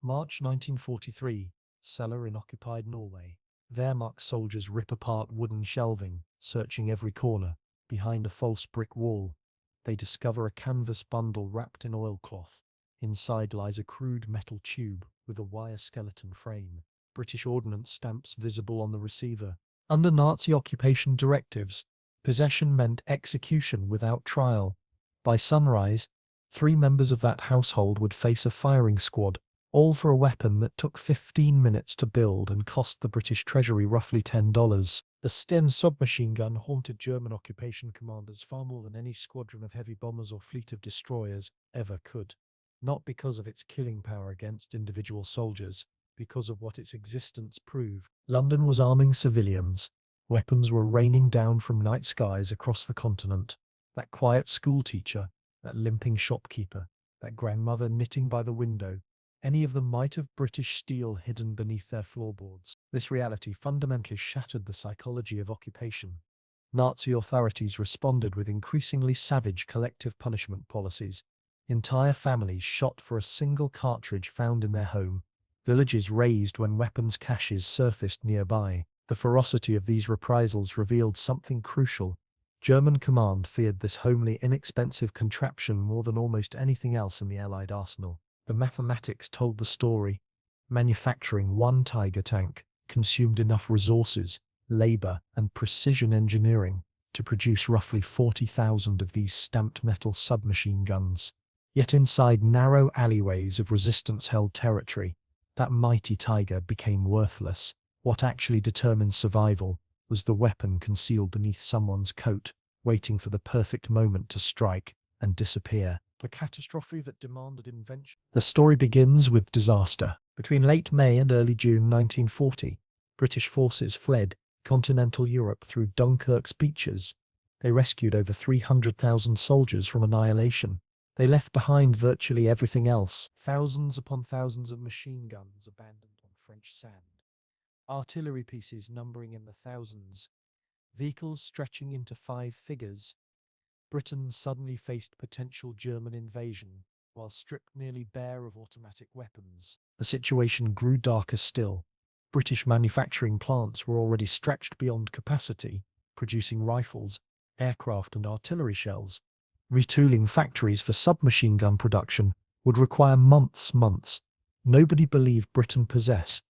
March 1943, cellar in occupied Norway. Wehrmacht soldiers rip apart wooden shelving, searching every corner. Behind a false brick wall, they discover a canvas bundle wrapped in oilcloth. Inside lies a crude metal tube with a wire skeleton frame. British ordnance stamps visible on the receiver. Under Nazi occupation directives, possession meant execution without trial. By sunrise, 3 members of that household would face a firing squad, all for a weapon that took 15 minutes to build and cost the British Treasury roughly $10. The Sten submachine gun haunted German occupation commanders far more than any squadron of heavy bombers or fleet of destroyers ever could. Not because of its killing power against individual soldiers, because of what its existence proved. London was arming civilians. Weapons were raining down from night skies across the continent. That quiet schoolteacher, that limping shopkeeper, that grandmother knitting by the window, any of them might have British steel hidden beneath their floorboards. This reality fundamentally shattered the psychology of occupation. Nazi authorities responded with increasingly savage collective punishment policies. Entire families shot for a single cartridge found in their home. Villages razed when weapons caches surfaced nearby. The ferocity of these reprisals revealed something crucial. German command feared this homely, inexpensive contraption more than almost anything else in the Allied arsenal. The mathematics told the story. Manufacturing one Tiger tank consumed enough resources, labor, and precision engineering to produce roughly 40,000 of these stamped metal submachine guns. Yet inside narrow alleyways of resistance-held territory, that mighty Tiger became worthless. What actually determined survival was the weapon concealed beneath someone's coat, waiting for the perfect moment to strike and disappear. The catastrophe that demanded invention. The story begins with disaster. Between late May and early June 1940, British forces fled continental Europe through Dunkirk's beaches. They rescued over 300,000 soldiers from annihilation. They left behind virtually everything else. Thousands upon thousands of machine guns abandoned on French sand. Artillery pieces numbering in the thousands. Vehicles stretching into 5 figures. Britain suddenly faced potential German invasion, while stripped nearly bare of automatic weapons. The situation grew darker still. British manufacturing plants were already stretched beyond capacity, producing rifles, aircraft, and artillery shells. Retooling factories for submachine gun production would require months. Nobody believed Britain possessed.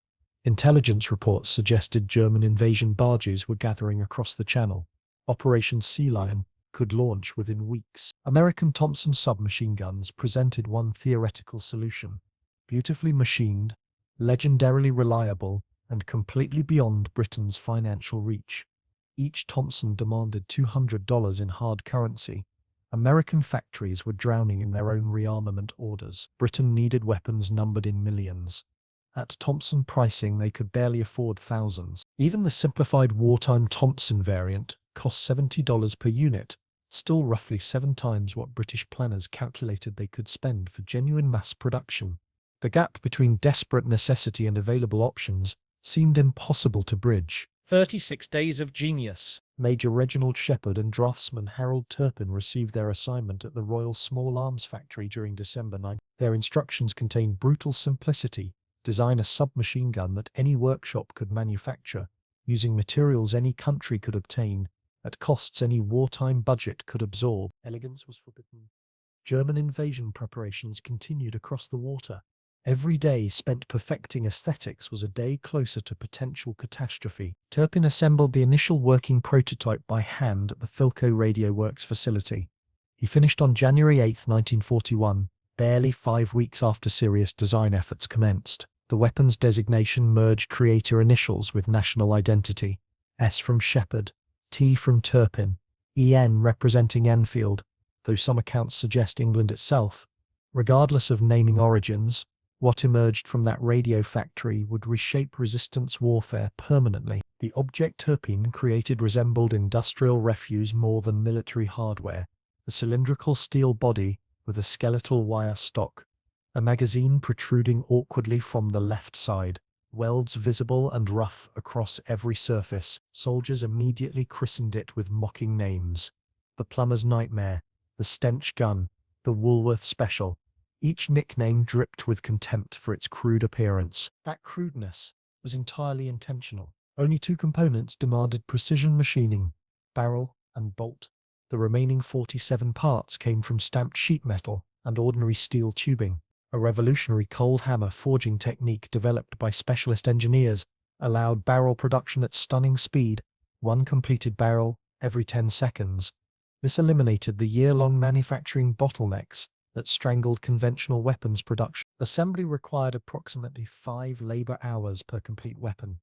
Intelligence reports suggested German invasion barges were gathering across the Channel. Operation Sea Lion could launch within weeks. American Thompson submachine guns presented one theoretical solution. Beautifully machined, legendarily reliable, and completely beyond Britain's financial reach. Each Thompson demanded $200 in hard currency. American factories were drowning in their own rearmament orders. Britain needed weapons numbered in millions. At Thompson pricing, they could barely afford thousands. Even the simplified wartime Thompson variant cost $70 per unit, still roughly 7 times what British planners calculated they could spend for genuine mass production. The gap between desperate necessity and available options seemed impossible to bridge. 36 Days of Genius. Major Reginald Shepherd and draftsman Harold Turpin received their assignment at the Royal Small Arms Factory during December 9. Their instructions contained brutal simplicity: design a submachine gun that any workshop could manufacture, using materials any country could obtain, at costs any wartime budget could absorb. Elegance was forbidden. German invasion preparations continued across the water. Every day spent perfecting aesthetics was a day closer to potential catastrophe. Turpin assembled the initial working prototype by hand at the Philco Radio Works facility. He finished on January 8, 1941, barely 5 weeks after serious design efforts commenced. The weapon's designation merged creator initials with national identity. S from Shepherd, T from Turpin, EN representing Enfield, though some accounts suggest England itself. Regardless of naming origins, what emerged from that radio factory would reshape resistance warfare permanently. The object Turpin created resembled industrial refuse more than military hardware. A cylindrical steel body with a skeletal wire stock, a magazine protruding awkwardly from the left side, welds visible and rough across every surface. Soldiers immediately christened it with mocking names: the plumber's nightmare, the stench gun, the Woolworth special. each nickname dripped with contempt for its crude appearance. That crudeness was entirely intentional. Only two components demanded precision machining: barrel and bolt. The remaining 47 parts came from stamped sheet metal and ordinary steel tubing. A revolutionary cold hammer forging technique developed by specialist engineers allowed barrel production at stunning speed, one completed barrel every 10 seconds. This eliminated the year-long manufacturing bottlenecks that strangled conventional weapons production. Assembly required approximately 5 labor hours per complete weapon.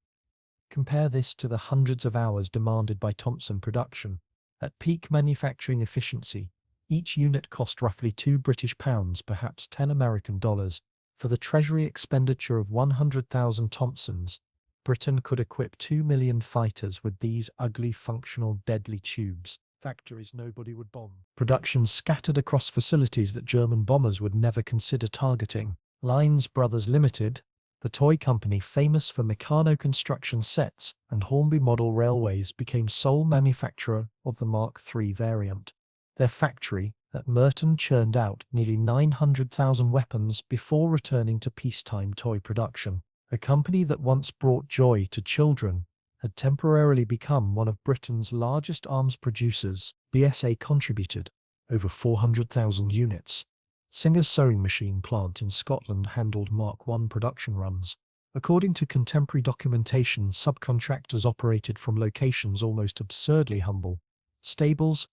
Compare this to the hundreds of hours demanded by Thompson production. At peak manufacturing efficiency, each unit cost roughly £2 perhaps $10. For the treasury expenditure of 100,000 Thompsons, Britain could equip 2 million fighters with these ugly, functional, deadly tubes. Factories nobody would bomb. Production scattered across facilities that German bombers would never consider targeting. Lines Brothers Limited, the toy company famous for Meccano construction sets and Hornby model railways, became sole manufacturer of the Mark III variant. Their factory at Merton churned out nearly 900,000 weapons before returning to peacetime toy production. A company that once brought joy to children had temporarily become one of Britain's largest arms producers. BSA contributed over 400,000 units. Singer's sewing machine plant in Scotland handled Mark I production runs. According to contemporary documentation, subcontractors operated from locations almost absurdly humble: stables,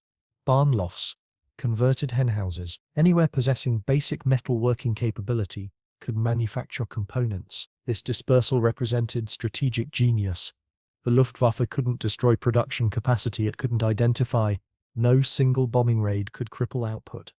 barn lofts, converted henhouses. Anywhere possessing basic metal working capability could manufacture components. This dispersal represented strategic genius. The Luftwaffe couldn't destroy production capacity it couldn't identify. No single bombing raid could cripple output.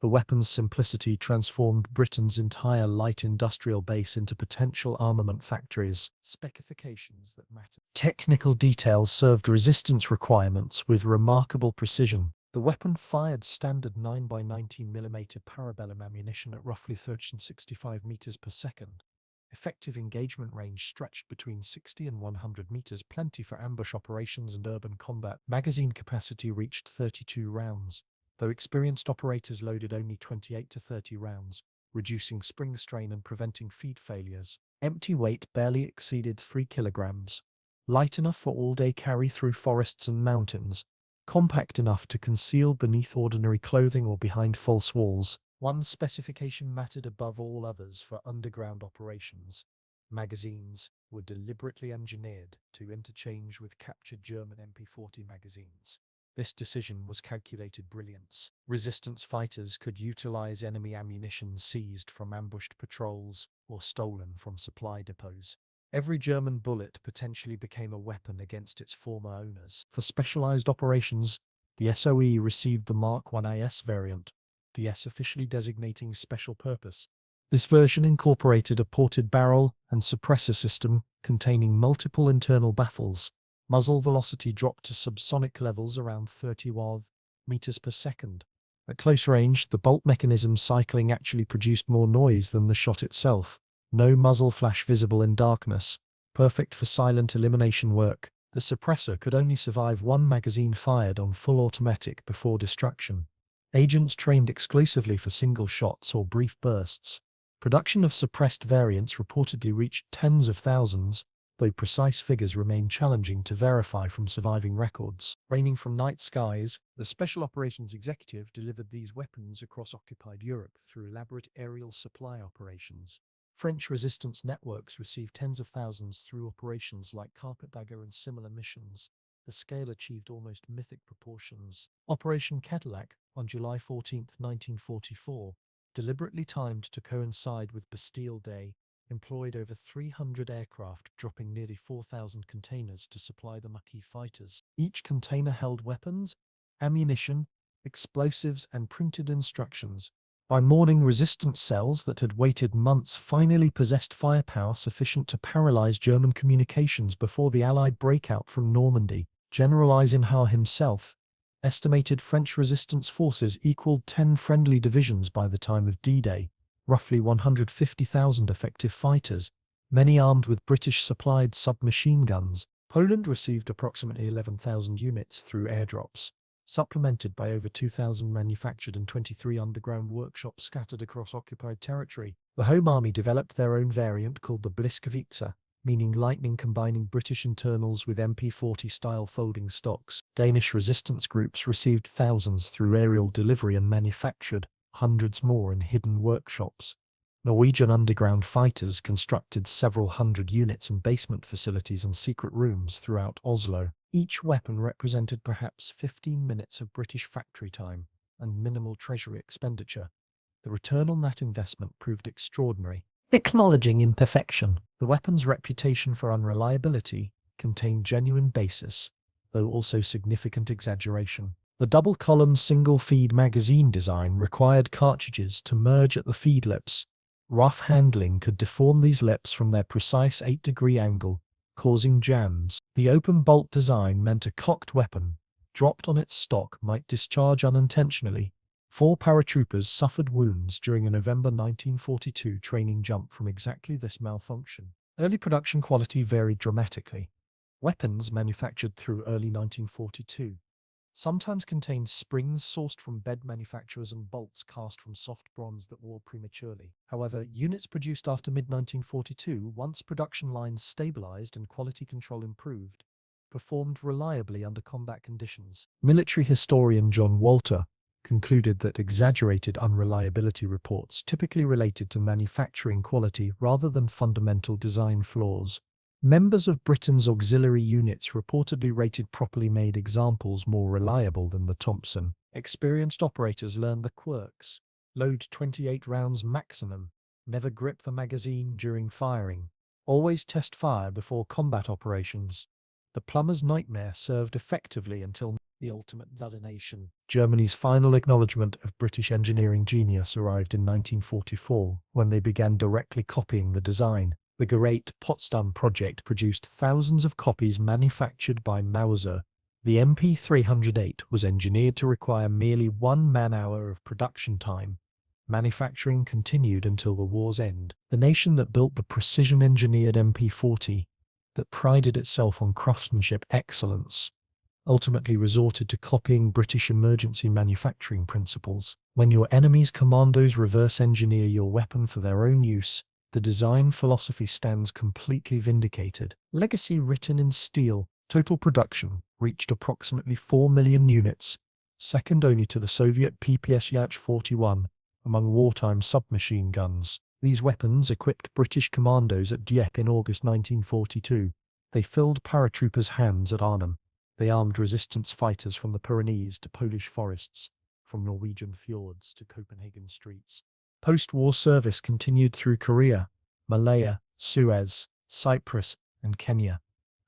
The weapon's simplicity transformed Britain's entire light industrial base into potential armament factories. Specifications that mattered. Technical details served resistance requirements with remarkable precision. The weapon fired standard 9x19mm parabellum ammunition at roughly 365 meters per second. Effective engagement range stretched between 60 and 100 meters, plenty for ambush operations and urban combat. Magazine capacity reached 32 rounds, though experienced operators loaded only 28 to 30 rounds, reducing spring strain and preventing feed failures. Empty weight barely exceeded 3 kilograms. Light enough for all-day carry through forests and mountains, compact enough to conceal beneath ordinary clothing or behind false walls. One specification mattered above all others for underground operations: magazines were deliberately engineered to interchange with captured German MP40 magazines. This decision was calculated brilliance. Resistance fighters could utilize enemy ammunition seized from ambushed patrols or stolen from supply depots. Every German bullet potentially became a weapon against its former owners. For specialized operations, the SOE received the Mark I IS variant, the S officially designating special purpose. This version incorporated a ported barrel and suppressor system containing multiple internal baffles. Muzzle velocity dropped to subsonic levels around 30 meters per second. At close range, the bolt mechanism cycling actually produced more noise than the shot itself. No muzzle flash visible in darkness, perfect for silent elimination work. The suppressor could only survive one magazine fired on full automatic before destruction. Agents trained exclusively for single shots or brief bursts. Production of suppressed variants reportedly reached tens of thousands, though precise figures remain challenging to verify from surviving records. Raining from night skies, the Special Operations Executive delivered these weapons across occupied Europe through elaborate aerial supply operations. French resistance networks received tens of thousands through operations like Carpetbagger and similar missions. The scale achieved almost mythic proportions. Operation Cadillac, on July 14, 1944, deliberately timed to coincide with Bastille Day, employed over 300 aircraft, dropping nearly 4,000 containers to supply the Maquis fighters. Each container held weapons, ammunition, explosives, and printed instructions. By morning, resistance cells that had waited months finally possessed firepower sufficient to paralyze German communications before the Allied breakout from Normandy. General Eisenhower himself estimated French resistance forces equaled 10 friendly divisions by the time of D-Day, roughly 150,000 effective fighters, many armed with British-supplied submachine guns. Poland received approximately 11,000 units through airdrops. supplemented by over 2,000 manufactured and 23 underground workshops scattered across occupied territory. The Home Army developed their own variant called the Bliskavitsa, meaning lightning, combining British internals with MP40-style folding stocks. Danish resistance groups received thousands through aerial delivery and manufactured hundreds more in hidden workshops. Norwegian underground fighters constructed several hundred units in basement facilities and secret rooms throughout Oslo. Each weapon represented perhaps 15 minutes of British factory time and minimal treasury expenditure. The return on that investment proved extraordinary. Acknowledging imperfection, the weapon's reputation for unreliability contained genuine basis, though also significant exaggeration. The double-column single-feed magazine design required cartridges to merge at the feed lips. Rough handling could deform these lips from their precise 8-degree angle, causing jams. The open bolt design meant a cocked weapon, dropped on its stock, might discharge unintentionally. 4 paratroopers suffered wounds during a November 1942 training jump from exactly this malfunction. Early production quality varied dramatically. Weapons manufactured through early 1942 sometimes contained springs sourced from bed manufacturers and bolts cast from soft bronze that wore prematurely. However, units produced after mid-1942, once production lines stabilized and quality control improved, performed reliably under combat conditions. Military historian John Walter concluded that exaggerated unreliability reports typically related to manufacturing quality rather than fundamental design flaws. Members of Britain's auxiliary units reportedly rated properly made examples more reliable than the Thompson. Experienced operators learned the quirks. Load 28 rounds maximum. Never grip the magazine during firing. Always test fire before combat operations. The plumber's nightmare served effectively until the ultimate detonation. Germany's final acknowledgement of British engineering genius arrived in 1944, when they began directly copying the design. The Great Potsdam Project produced thousands of copies manufactured by Mauser. The MP308 was engineered to require merely 1 man-hour of production time. Manufacturing continued until the war's end. The nation that built the precision-engineered MP40, that prided itself on craftsmanship excellence, ultimately resorted to copying British emergency manufacturing principles. When your enemy's commandos reverse engineer your weapon for their own use, the design philosophy stands completely vindicated. Legacy written in steel. Total production reached approximately 4 million units, second only to the Soviet PIAT 41 among wartime submachine guns. These weapons equipped British commandos at Dieppe in August 1942. They filled paratroopers' hands at Arnhem. They armed resistance fighters from the Pyrenees to Polish forests, from Norwegian fjords to Copenhagen streets. Post-war service continued through Korea, Malaya, Suez, Cyprus, and Kenya.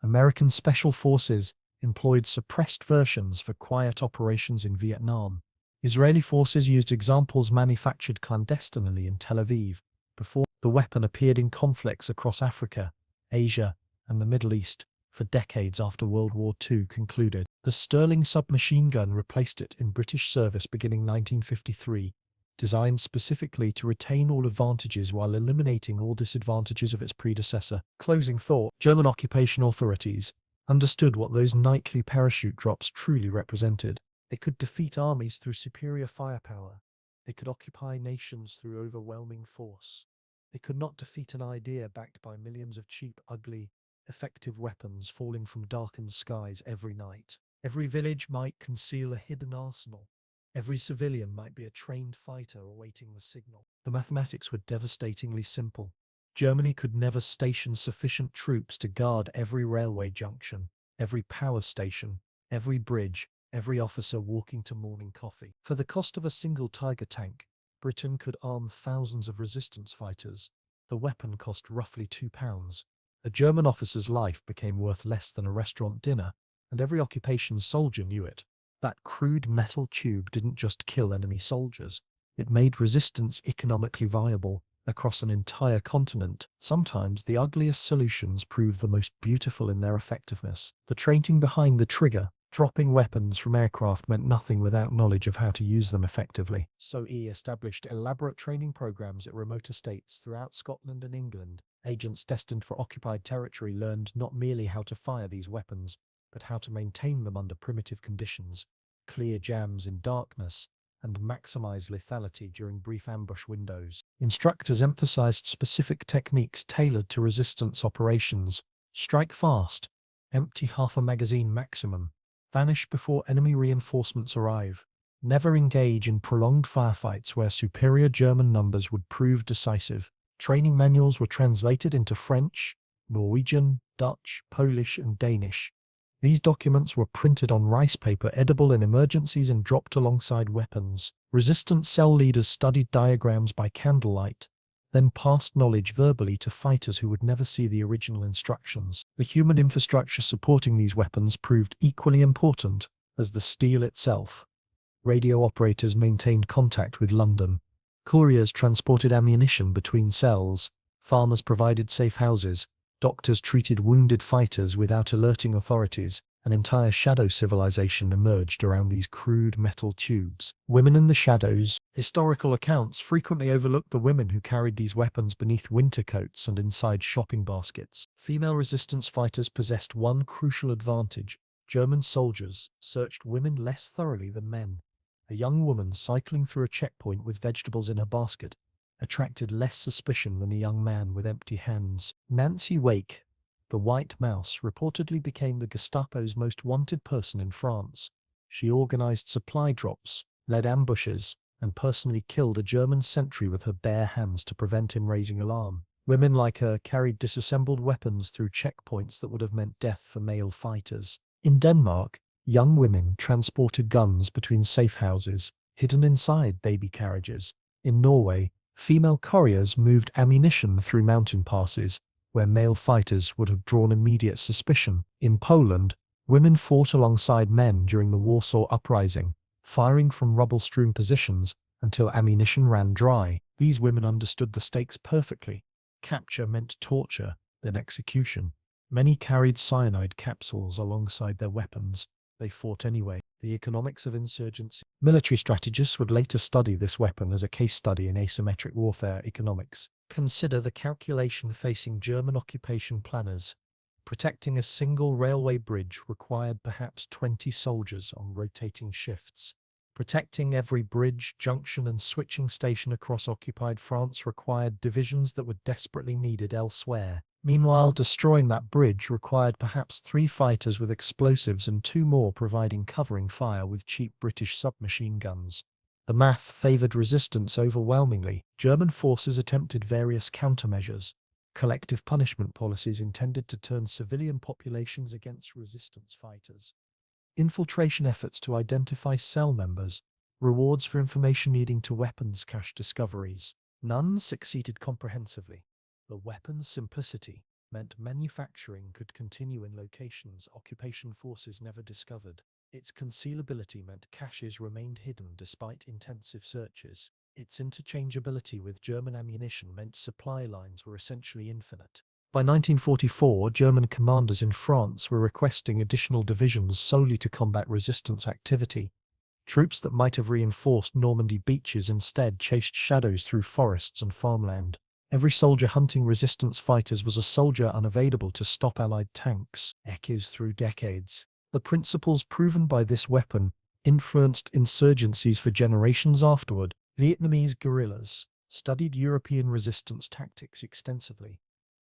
American Special Forces employed suppressed versions for quiet operations in Vietnam. Israeli forces used examples manufactured clandestinely in Tel Aviv before the weapon appeared in conflicts across Africa, Asia, and the Middle East for decades after World War II concluded. The Sterling submachine gun replaced it in British service beginning 1953. Designed specifically to retain all advantages while eliminating all disadvantages of its predecessor. Closing thought. German occupation authorities understood what those nightly parachute drops truly represented. They could defeat armies through superior firepower. They could occupy nations through overwhelming force. They could not defeat an idea backed by millions of cheap, ugly, effective weapons falling from darkened skies every night. Every village might conceal a hidden arsenal. Every civilian might be a trained fighter awaiting the signal. The mathematics were devastatingly simple. Germany could never station sufficient troops to guard every railway junction, every power station, every bridge, every officer walking to morning coffee. For the cost of a single Tiger tank, Britain could arm thousands of resistance fighters. The weapon cost roughly £2. A German officer's life became worth less than a restaurant dinner, and every occupation soldier knew it. That crude metal tube didn't just kill enemy soldiers, it made resistance economically viable across an entire continent. Sometimes the ugliest solutions prove the most beautiful in their effectiveness. The training behind the trigger, dropping weapons from aircraft, meant nothing without knowledge of how to use them effectively. So he established elaborate training programs at remote estates throughout Scotland and England. Agents destined for occupied territory learned not merely how to fire these weapons, but how to maintain them under primitive conditions. clear jams in darkness, and maximize lethality during brief ambush windows. Instructors emphasized specific techniques tailored to resistance operations: strike fast, empty half a magazine maximum, vanish before enemy reinforcements arrive, never engage in prolonged firefights where superior German numbers would prove decisive. Training manuals were translated into French, Norwegian, Dutch, Polish, and Danish. These documents were printed on rice paper, edible in emergencies, and dropped alongside weapons. Resistance cell leaders studied diagrams by candlelight, then passed knowledge verbally to fighters who would never see the original instructions. The human infrastructure supporting these weapons proved equally important as the steel itself. Radio operators maintained contact with London. Couriers transported ammunition between cells. Farmers provided safe houses. Doctors treated wounded fighters without alerting authorities. An entire shadow civilization emerged around these crude metal tubes. Women in the shadows. Historical accounts frequently overlook the women who carried these weapons beneath winter coats and inside shopping baskets. Female resistance fighters possessed one crucial advantage: German soldiers searched women less thoroughly than men. A young woman cycling through a checkpoint with vegetables in her basket attracted less suspicion than a young man with empty hands. Nancy Wake, the White Mouse, reportedly became the Gestapo's most wanted person in France. She organized supply drops, led ambushes, and personally killed a German sentry with her bare hands to prevent him raising alarm. Women like her carried disassembled weapons through checkpoints that would have meant death for male fighters. In Denmark, young women transported guns between safe houses, hidden inside baby carriages. In Norway, female couriers moved ammunition through mountain passes, where male fighters would have drawn immediate suspicion. In Poland, women fought alongside men during the Warsaw Uprising, firing from rubble-strewn positions until ammunition ran dry. These women understood the stakes perfectly. Capture meant torture, then execution. Many carried cyanide capsules alongside their weapons. They fought anyway. The economics of insurgency. Military strategists would later study this weapon as a case study in asymmetric warfare economics. Consider the calculation facing German occupation planners. Protecting a single railway bridge required perhaps 20 soldiers on rotating shifts. Protecting every bridge, junction, and switching station across occupied France required divisions that were desperately needed elsewhere. Meanwhile, destroying that bridge required perhaps 3 fighters with explosives and 2 more providing covering fire with cheap British submachine guns. The math favored resistance overwhelmingly. German forces attempted various countermeasures. Collective punishment policies intended to turn civilian populations against resistance fighters. Infiltration efforts to identify cell members. Rewards for information leading to weapons cache discoveries. None succeeded comprehensively. The weapon's simplicity meant manufacturing could continue in locations occupation forces never discovered. Its concealability meant caches remained hidden despite intensive searches. Its interchangeability with German ammunition meant supply lines were essentially infinite. By 1944, German commanders in France were requesting additional divisions solely to combat resistance activity. Troops that might have reinforced Normandy beaches instead chased shadows through forests and farmland. Every soldier hunting resistance fighters was a soldier unavailable to stop Allied tanks. Echoes through decades. The principles proven by this weapon influenced insurgencies for generations afterward. Vietnamese guerrillas studied European resistance tactics extensively.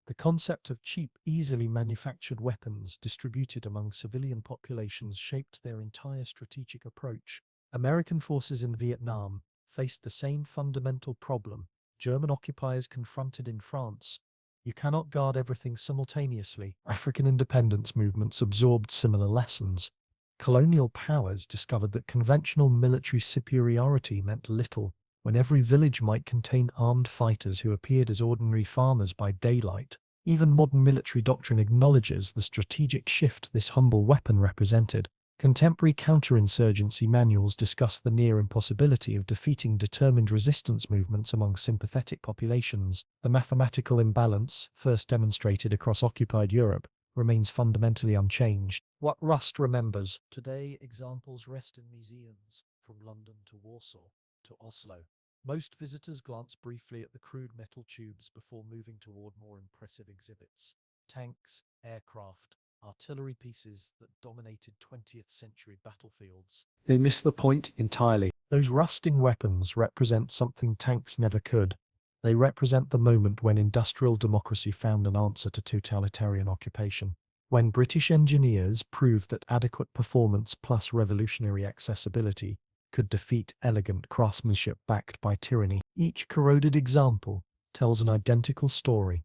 The concept of cheap, easily manufactured weapons distributed among civilian populations shaped their entire strategic approach. American forces in Vietnam faced the same fundamental problem German occupiers confronted in France. You cannot guard everything simultaneously. African independence movements absorbed similar lessons. Colonial powers discovered that conventional military superiority meant little when every village might contain armed fighters who appeared as ordinary farmers by daylight. Even modern military doctrine acknowledges the strategic shift this humble weapon represented. Contemporary counterinsurgency manuals discuss the near impossibility of defeating determined resistance movements among sympathetic populations. The mathematical imbalance, first demonstrated across occupied Europe, remains fundamentally unchanged. What Rust remembers. Today, examples rest in museums, from London to Warsaw to Oslo. Most visitors glance briefly at the crude metal tubes before moving toward more impressive exhibits. Tanks, aircraft, artillery pieces that dominated 20th century battlefields. They miss the point entirely. Those rusting weapons represent something tanks never could. They represent the moment when industrial democracy found an answer to totalitarian occupation. When British engineers proved that adequate performance plus revolutionary accessibility could defeat elegant craftsmanship backed by tyranny. Each corroded example tells an identical story.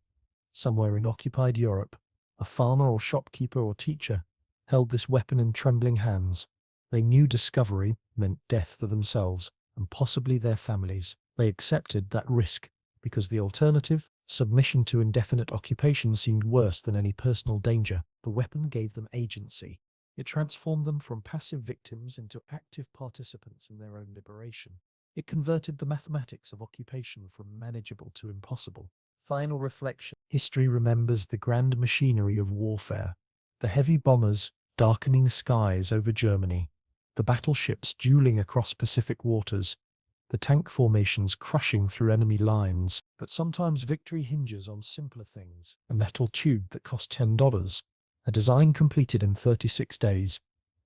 Somewhere in occupied Europe, a farmer or shopkeeper or teacher held this weapon in trembling hands. They knew discovery meant death for themselves and possibly their families. They accepted that risk because the alternative, submission to indefinite occupation, seemed worse than any personal danger. The weapon gave them agency. It transformed them from passive victims into active participants in their own liberation. It converted the mathematics of occupation from manageable to impossible. Final reflection. History remembers the grand machinery of warfare, the heavy bombers darkening skies over Germany, the battleships dueling across Pacific waters, the tank formations crushing through enemy lines. But sometimes victory hinges on simpler things. A metal tube that cost $10, a design completed in 36 days,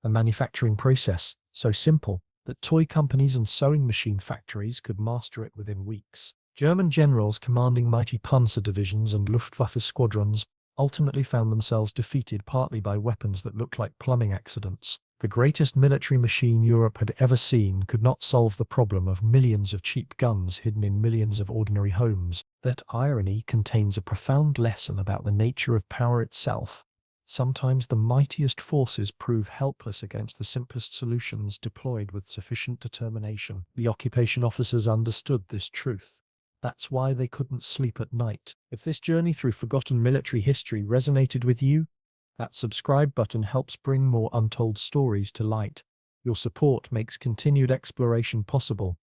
a manufacturing process so simple that toy companies and sewing machine factories could master it within weeks. German generals commanding mighty Panzer divisions and Luftwaffe squadrons ultimately found themselves defeated partly by weapons that looked like plumbing accidents. The greatest military machine Europe had ever seen could not solve the problem of millions of cheap guns hidden in millions of ordinary homes. That irony contains a profound lesson about the nature of power itself. Sometimes the mightiest forces prove helpless against the simplest solutions deployed with sufficient determination. The occupation officers understood this truth. That's why they couldn't sleep at night. If this journey through forgotten military history resonated with you, that subscribe button helps bring more untold stories to light. Your support makes continued exploration possible.